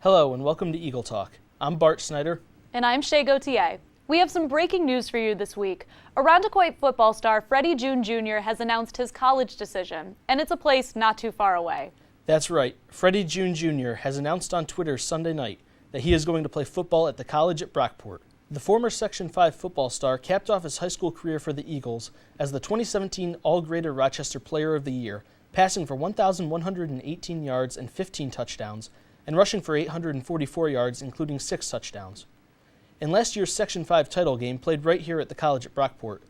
Hello and welcome to Eagle Talk. I'm Bart Snyder. And I'm Shay Gauthier. We have some breaking news for you this week. Brockport football star Freddie June Jr. has announced his college decision, and it's a place not too far away. That's right. Freddie June Jr. has announced on Twitter Sunday night that he is going to play football at the college at Brockport. The former Section 5 football star capped off his high school career for the Eagles as the 2017 All-Grader Rochester Player of the Year, passing for 1,118 yards and 15 touchdowns, and rushing for 844 yards, including 6 touchdowns. In last year's Section 5 title game played right here at the college at Brockport,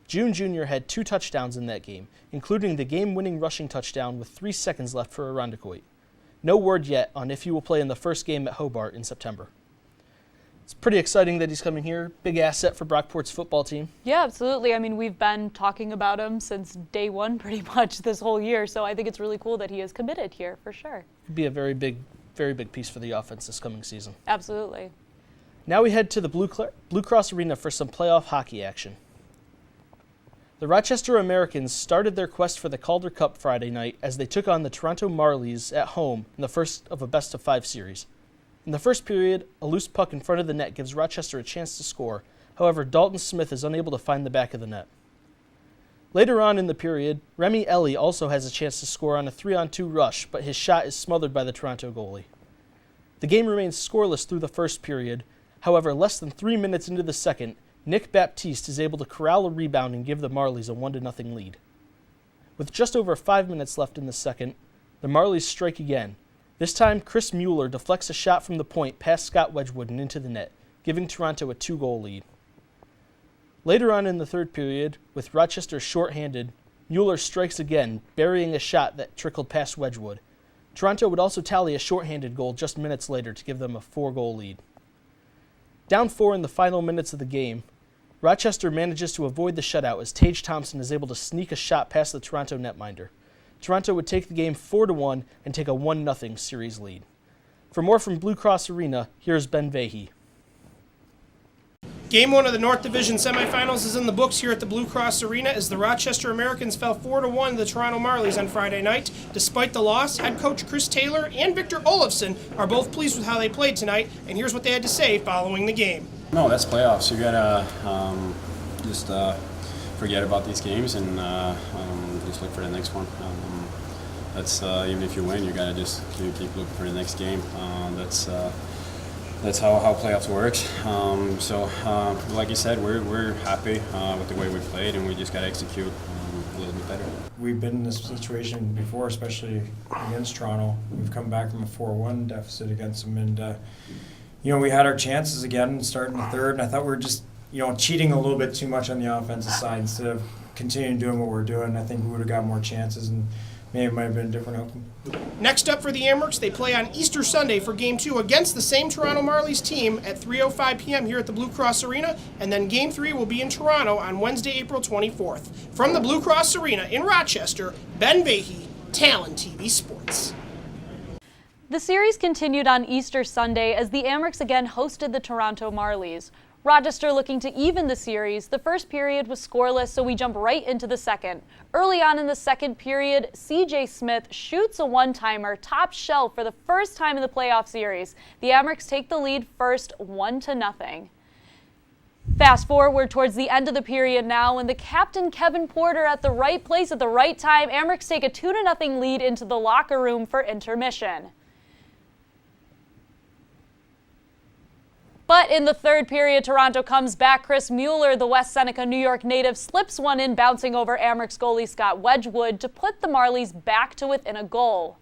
June Jr. had 2 touchdowns in that game, including the game-winning rushing touchdown with 3 seconds left for Irondequoit. No word yet on if he will play in the first game at Hobart in September. It's pretty exciting that he's coming here. Big asset for Brockport's football team. Yeah, absolutely. I mean, we've been talking about him since day one pretty much this whole year, so I think it's really cool that he is committed here for sure. Could be a very big piece for the offense this coming season. Absolutely. Now we head to the Blue Cross Arena for some playoff hockey action. The Rochester Americans started their quest for the Calder Cup Friday night as they took on the Toronto Marlies at home in the first of a best-of-5 series. In the first period, a loose puck in front of the net gives Rochester a chance to score. However, Dalton Smith is unable to find the back of the net. Later on in the period, Remy Ellie also has a chance to score on a 3-on-2 rush, but his shot is smothered by the Toronto goalie. The game remains scoreless through the first period. However, less than 3 minutes into the second, Nick Baptiste is able to corral a rebound and give the Marlies a 1-0 lead. With just over 5 minutes left in the second, the Marlies strike again. This time, Chris Mueller deflects a shot from the point past Scott Wedgwood and into the net, giving Toronto a 2-goal lead. Later on in the third period, with Rochester shorthanded, Mueller strikes again, burying a shot that trickled past Wedgwood. Toronto would also tally a shorthanded goal just minutes later to give them a 4-goal lead. Down 4 in the final minutes of the game, Rochester manages to avoid the shutout as Tage Thompson is able to sneak a shot past the Toronto netminder. Toronto would take the game 4-1 and take a 1-0 series lead. For more from Blue Cross Arena, here's Ben Vahey. Game 1 of the North Division semifinals is in the books here at the Blue Cross Arena as the Rochester Americans fell 4-1 to the Toronto Marlies on Friday night. Despite the loss, head coach Chris Taylor and Victor Olofsson are both pleased with how they played tonight, and here's what they had to say following the game. No, that's playoffs. You gotta just forget about these games and just look for the next one. That's even if you win, you gotta just keep looking for the next game. That's how playoffs work. So, like you said, we're happy with the way we played, and we just got to execute a little bit better. We've been in this situation before, especially against Toronto. We've come back from a 4-1 deficit against them, and we had our chances again starting the third, and I thought we were just cheating a little bit too much on the offensive side instead of continuing doing what we're doing. I think we would have got more chances, and maybe it might have been a different outcome. Next up for the Amerks, they play on Easter Sunday for Game 2 against the same Toronto Marlies team at 3:05 p.m. here at the Blue Cross Arena, and then Game 3 will be in Toronto on Wednesday, April 24th. From the Blue Cross Arena in Rochester, Ben Vahey, Talon TV Sports. The series continued on Easter Sunday as the Amerks again hosted the Toronto Marlies. Rochester looking to even the series. The first period was scoreless, so we jump right into the second. Early on in the second period, C.J. Smith shoots a one-timer, top shelf for the first time in the playoff series. The Amerks take the lead first, 1-0. Fast forward towards the end of the period now, and the captain Kevin Porter at the right place at the right time. Amerks take a 2-0 lead into the locker room for intermission. But in the third period, Toronto comes back. Chris Mueller, the West Seneca, New York native, slips one in, bouncing over Amerks goalie Scott Wedgwood to put the Marlies back to within a goal.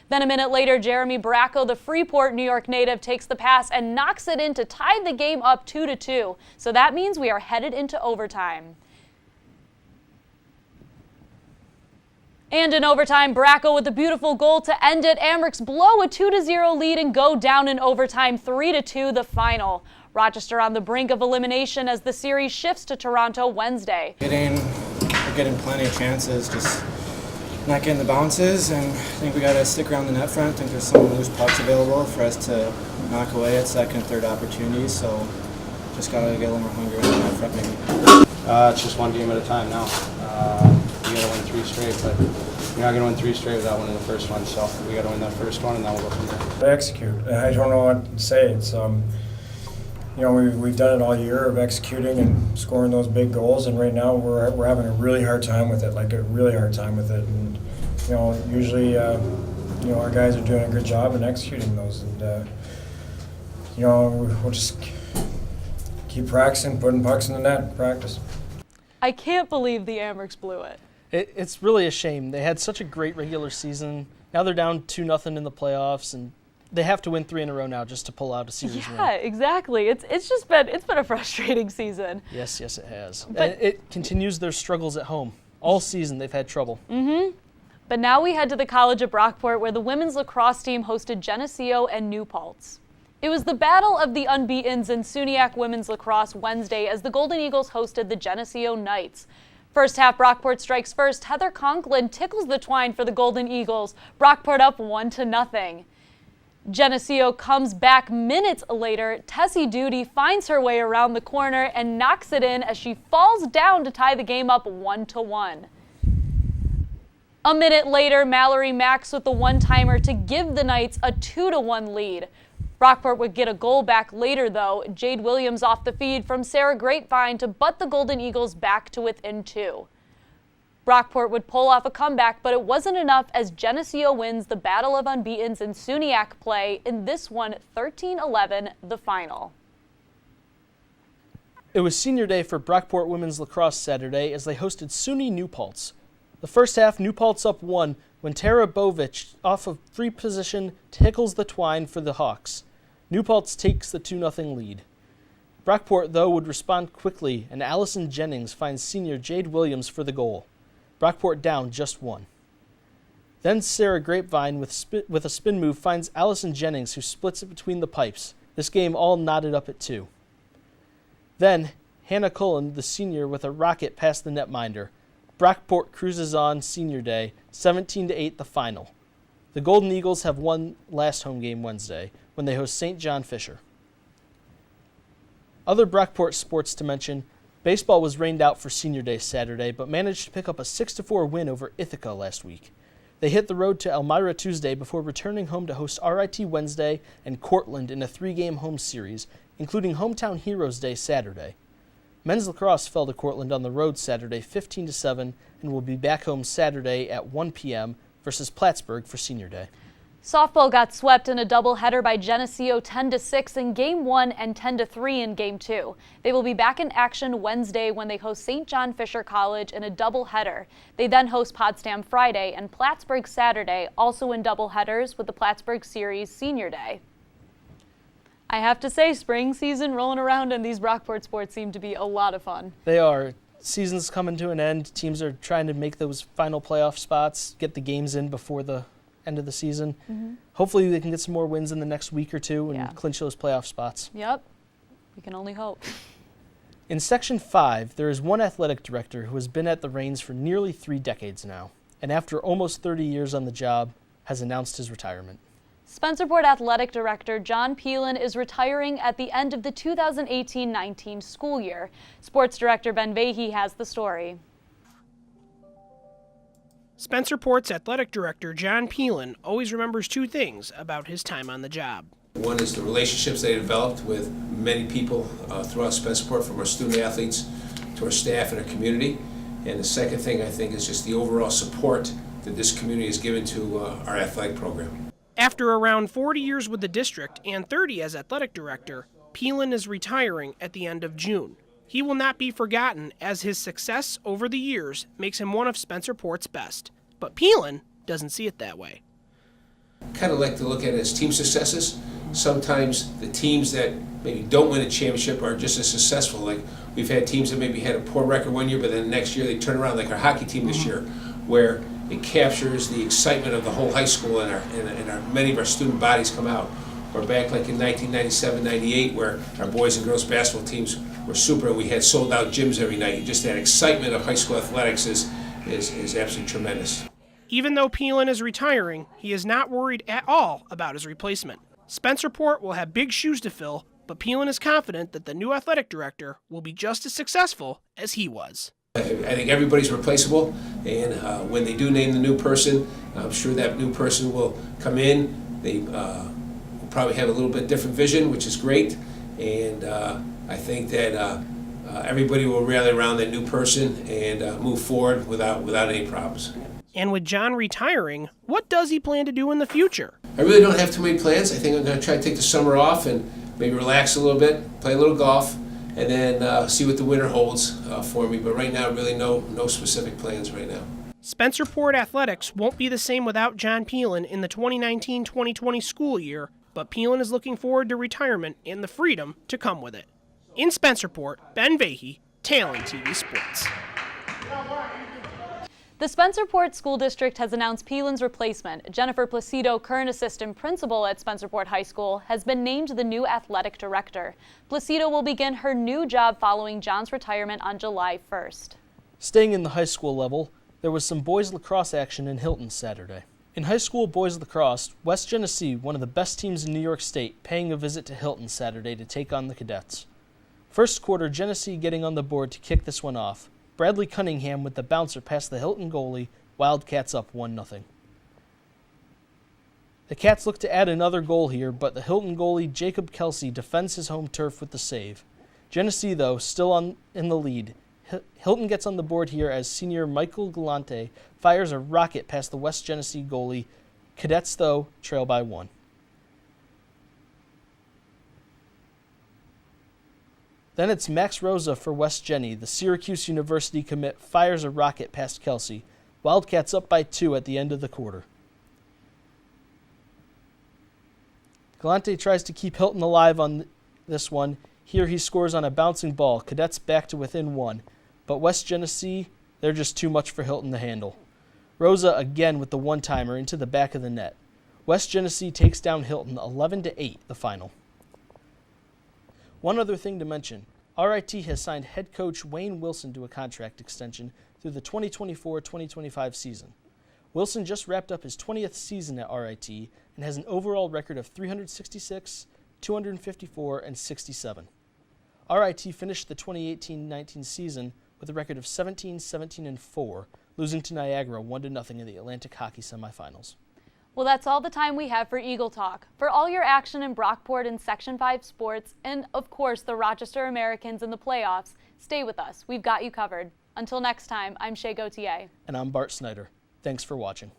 Then a minute later, Jeremy Bracco, the Freeport, New York native, takes the pass and knocks it in to tie the game up 2-2. So that means we are headed into overtime. And in overtime, Bracco with a beautiful goal to end it. Amerks blow a 2-0 lead and go down in overtime, 3-2 the final. Rochester on the brink of elimination as the series shifts to Toronto Wednesday. We're getting plenty of chances, just not getting the bounces, and I think we got to stick around the net front. I think there's some loose pucks available for us to knock away at second and third opportunities, so just got to get a little more hungry on the net front maybe. It's just one game at a time now. We got to win 3 straight, but We're not going to win 3 straight without winning the first one, so we got to win that first one, and then we'll go from there. They execute. I don't know what to say. It's we've done it all year of executing and scoring those big goals, and right now we're having a really hard time with it, And usually our guys are doing a good job in executing those, and we'll just keep practicing, putting pucks in the net, practice. I can't believe the Amerks blew it. It's really a shame. They had such a great regular season. Now they're down 2-0 in the playoffs, and they have to win 3 in a row now just to pull out a series win. Yeah, exactly. It's been a frustrating season. Yes, it has. And it continues their struggles at home. All season they've had trouble. But now we head to the College of Brockport, where the women's lacrosse team hosted Geneseo and New Paltz. It was the battle of the unbeatens in SUNYAC women's lacrosse Wednesday as the Golden Eagles hosted the Geneseo Knights. First half, Brockport strikes first. Heather Conklin tickles the twine for the Golden Eagles. Brockport up 1-0. Geneseo comes back minutes later. Tessie Duty finds her way around the corner and knocks it in as she falls down to tie the game up 1-1. A minute later, Mallory Max with the one-timer to give the Knights a 2-1 lead. Brockport would get a goal back later, though. Jade Williams off the feed from Sarah Grapevine to butt the Golden Eagles back to within 2. Brockport would pull off a comeback, but it wasn't enough as Geneseo wins the Battle of Unbeatens in SUNYAC play in this one 13-11, the final. It was senior day for Brockport women's lacrosse Saturday as they hosted SUNY New Paltz. The first half, New Paltz up 1 when Tara Bovich, off of free position, tickles the twine for the Hawks. New Paltz takes the 2-0 lead. Brockport, though, would respond quickly, and Allison Jennings finds senior Jade Williams for the goal. Brockport down just 1. Then Sarah Grapevine, with a spin move, finds Allison Jennings, who splits it between the pipes. This game all knotted up at 2. Then, Hannah Cullen, the senior, with a rocket past the netminder. Brockport cruises on senior day, 17-8 the final. The Golden Eagles have won last home game Wednesday when they host St. John Fisher. Other Brockport sports to mention, baseball was rained out for senior day Saturday, but managed to pick up a 6-4 win over Ithaca last week. They hit the road to Elmira Tuesday before returning home to host RIT Wednesday and Cortland in a 3-game home series, including Hometown Heroes Day Saturday. Men's lacrosse fell to Cortland on the road Saturday 15-7 and will be back home Saturday at 1 p.m. versus Plattsburgh for senior day. Softball got swept in a doubleheader by Geneseo 10-6 in Game 1 and 10-3 in Game 2. They will be back in action Wednesday when they host St. John Fisher College in a doubleheader. They then host Potsdam Friday and Plattsburgh Saturday, also in doubleheaders with the Plattsburgh Series Senior Day. I have to say, spring season rolling around and these Brockport sports seem to be a lot of fun. They are. Season's coming to an end. Teams are trying to make those final playoff spots, get the games in before the end of the season. Hopefully they can get some more wins in the next week or two and clinch those playoff spots. Yep. We can only hope. In Section 5, there is one athletic director who has been at the reins for nearly 3 decades now, and after almost 30 years on the job, has announced his retirement. Spencerport Athletic Director John Pelin is retiring at the end of the 2018-19 school year. Sports Director Ben Vahey has the story. Spencerport's athletic director John Pelin always remembers 2 things about his time on the job. One is the relationships they developed with many people throughout Spencerport, from our student athletes to our staff and our community. And the second thing, I think, is just the overall support that this community has given to our athletic program. After around 40 years with the district and 30 as athletic director, Pelin is retiring at the end of June. He will not be forgotten as his success over the years makes him one of Spencerport's best. But Pelin doesn't see it that way. Kind of like to look at it as team successes. Sometimes the teams that maybe don't win a championship are just as successful. Like we've had teams that maybe had a poor record one year, but then the next year they turn around, like our hockey team this year, where it captures the excitement of the whole high school and many of our student bodies come out. Or back like in 1997-98, where our boys and girls basketball teams were super and we had sold out gyms every night. Just that excitement of high school athletics is absolutely tremendous. Even though Pelin is retiring, he is not worried at all about his replacement. Spencerport will have big shoes to fill, but Pelin is confident that the new athletic director will be just as successful as he was. I think everybody's replaceable, and when they do name the new person, I'm sure that new person will come in. They will probably have a little bit different vision, which is great, and I think that everybody will rally around that new person and move forward without any problems. And with John retiring, what does he plan to do in the future? I really don't have too many plans. I think I'm going to try to take the summer off and maybe relax a little bit, play a little golf, and then see what the winter holds for me. But right now, really no specific plans right now. Spencerport athletics won't be the same without John Pelin in the 2019-2020 school year, but Pelin is looking forward to retirement and the freedom to come with it. In Spencerport, Ben Vahey, Talon TV Sports. The Spencerport School District has announced Pelin's replacement. Jennifer Placido, current assistant principal at Spencerport High School, has been named the new athletic director. Placido will begin her new job following John's retirement on July 1st. Staying in the high school level, there was some boys lacrosse action in Hilton Saturday. In high school boys lacrosse, West Genesee, one of the best teams in New York State, paying a visit to Hilton Saturday to take on the Cadets. First quarter, Genesee getting on the board to kick this one off. Bradley Cunningham with the bouncer past the Hilton goalie, Wildcats up 1-0. The Cats look to add another goal here, but the Hilton goalie Jacob Kelsey defends his home turf with the save. Genesee, though, still in the lead. Hilton gets on the board here as senior Michael Galante fires a rocket past the West Genesee goalie. Cadets, though, trail by 1. Then it's Max Rosa for West Genny. The Syracuse University commit fires a rocket past Kelsey. Wildcats up by 2 at the end of the quarter. Galante tries to keep Hilton alive on this one. Here he scores on a bouncing ball. Cadets back to within 1. But West Genesee, they're just too much for Hilton to handle. Rosa again with the one-timer into the back of the net. West Genesee takes down Hilton 11-8, the final. One other thing to mention, RIT has signed head coach Wayne Wilson to a contract extension through the 2024-2025 season. Wilson just wrapped up his 20th season at RIT and has an overall record of 366, 254, and 67. RIT finished the 2018-19 season with a record of 17, 17, and 4, losing to Niagara 1-0 in the Atlantic Hockey semifinals. Well, that's all the time we have for Eagle Talk. For all your action in Brockport and Section 5 sports, and of course the Rochester Americans in the playoffs, stay with us. We've got you covered. Until next time, I'm Shay Gauthier. And I'm Bart Snyder. Thanks for watching.